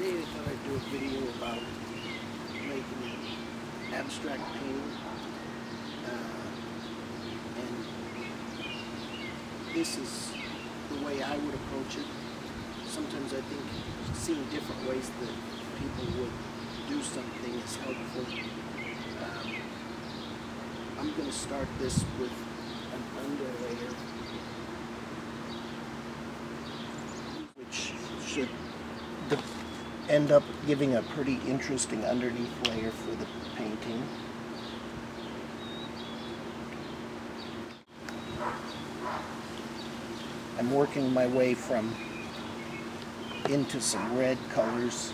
Today I thought I'd do a video about making abstract painting, and this is the way I would approach it. Sometimes I think seeing different ways that people would do something is helpful. I'm going to start this with an underlayer, which should end up giving a pretty interesting underneath layer for the painting. I'm working my way into some red colors.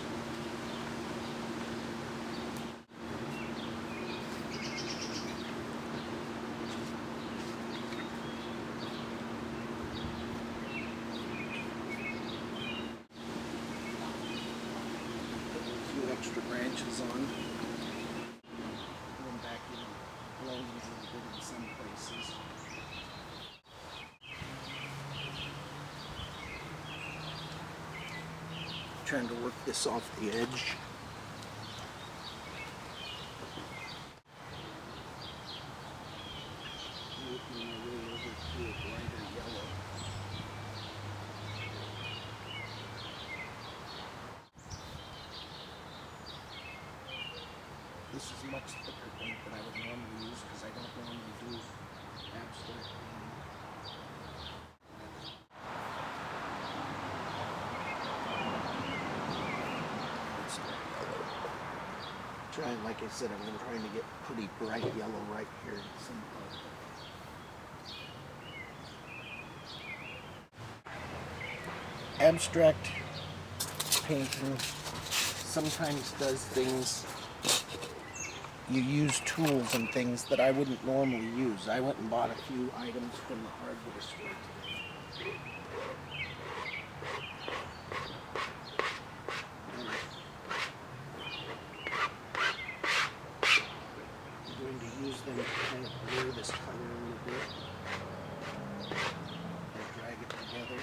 Extra branches on. Going back in and blending a little bit in some places. Trying to work this off the edge. Working my way over to a brighter yellow. This is much thicker paint than I would normally use because I don't normally do abstract painting. It's dark yellow. Trying, like I said, I'm trying to get pretty bright yellow right here in some part. Abstract painting sometimes does things. You use tools and things that I wouldn't normally use. I went and bought a few items from the hardware store today. I'm going to use them to kind of blur this color a little bit and drag it together.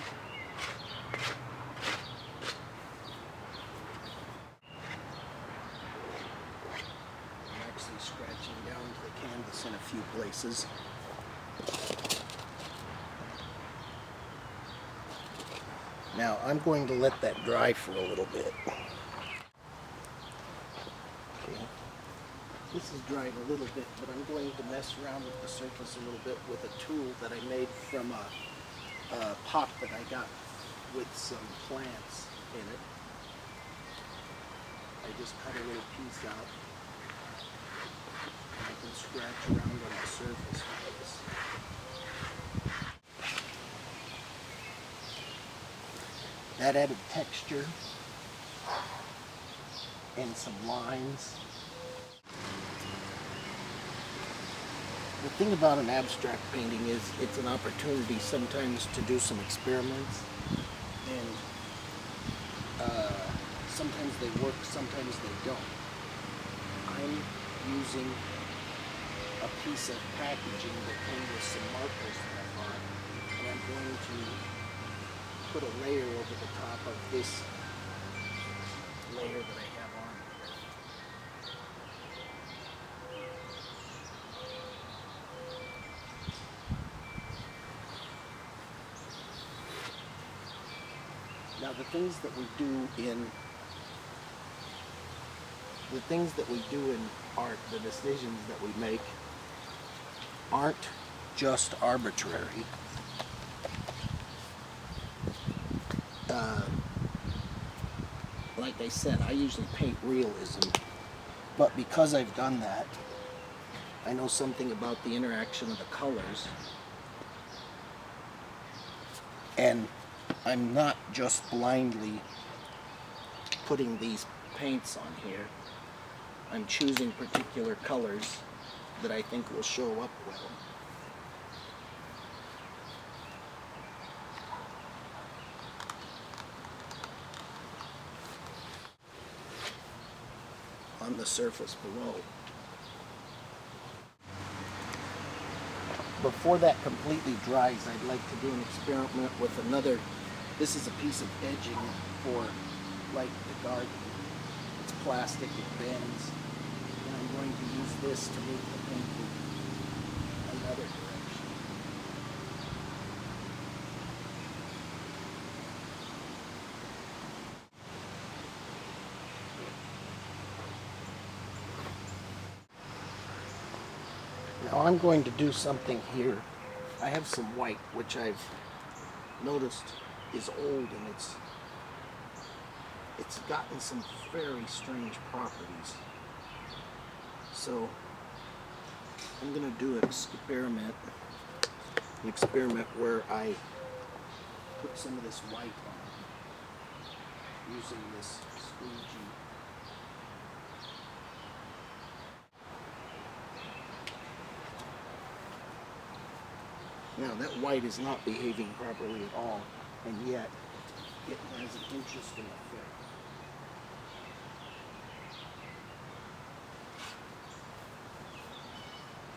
Scratching down to the canvas in a few places. Now I'm going to let that dry for a little bit. Okay. This is dried a little bit, but I'm going to mess around with the surface a little bit with a tool that I made from a pot that I got with some plants in it. I just cut a little piece out. I can scratch around on the surface with this. That added texture and some lines. The thing about an abstract painting is it's an opportunity sometimes to do some experiments, and sometimes they work, sometimes they don't. I'm using a piece of packaging that came with some markers that I bought, and I'm going to put a layer over the top of this layer that I have on here. Now the things that we do in art, the decisions that we make, aren't just arbitrary. Like I said, I usually paint realism, but because I've done that, I know something about the interaction of the colors, and I'm not just blindly putting these paints on here. I'm choosing particular colors that I think will show up well. On the surface below. Before that completely dries, I'd like to do an experiment with another. This is a piece of edging for like the garden. It's plastic, it bends, and I'm going to use this to move the painting another direction. Now I'm going to do something here. I have some white, which I've noticed is old, and it's gotten some very strange properties. So I'm going to do an experiment where I put some of this white on using this squeegee. Now that white is not behaving properly at all, and yet it has an interesting effect.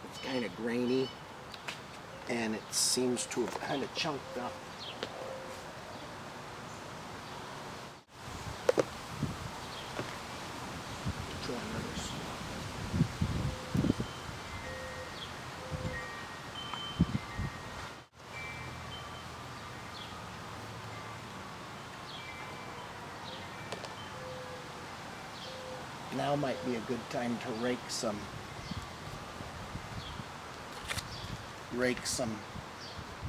It's kind of grainy, and it seems to have kind of chunked up. Try another swap. Now might be a good time to rake some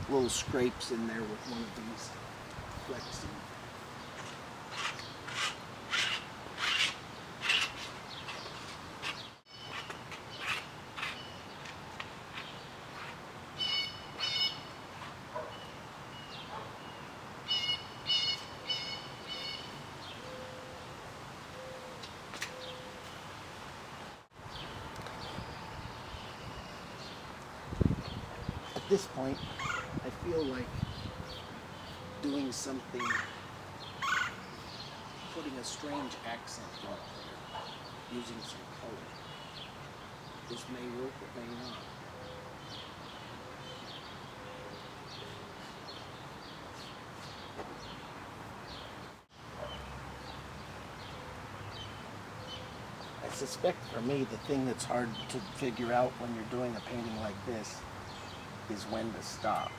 little scrapes in there with one of these flexi. At this point, I feel like doing something, putting a strange accent on there, using some color. This may work, it may not. I suspect for me, the thing that's hard to figure out when you're doing a painting like this is when to stop.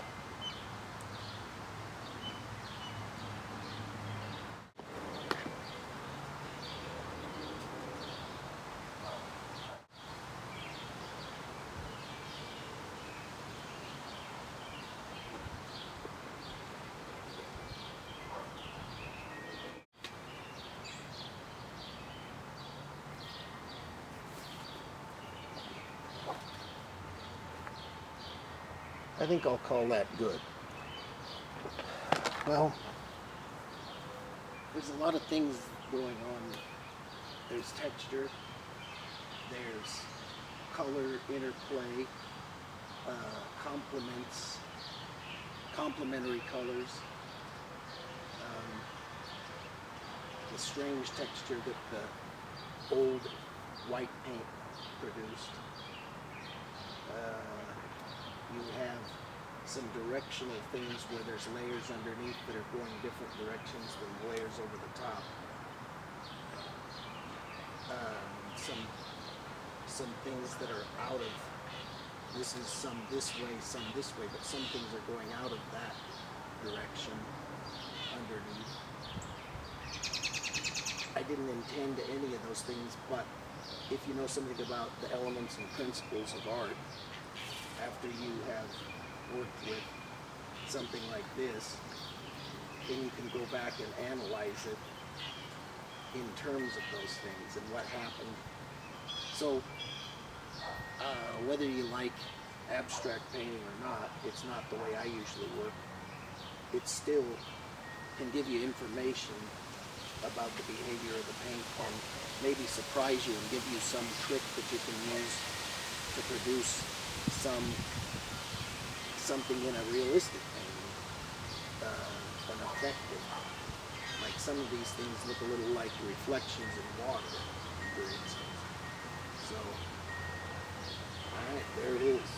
I think I'll call that good. Well, there's a lot of things going on. There's texture, there's color interplay, complementary colors, the strange texture that the old white paint produced. You have some directional things where there's layers underneath that are going different directions than layers over the top. Some things that are out of, this is some this way, but some things are going out of that direction underneath. I didn't intend any of those things, but if you know something about the elements and principles of art, after you have worked with something like this, then you can go back and analyze it in terms of those things and what happened. So, whether you like abstract painting or not, it's not the way I usually work. It still can give you information about the behavior of the paint and maybe surprise you and give you some trick that you can use to produce something in a realistic painting, an effective. Like some of these things look a little like reflections in water, for instance. So, alright, there it is.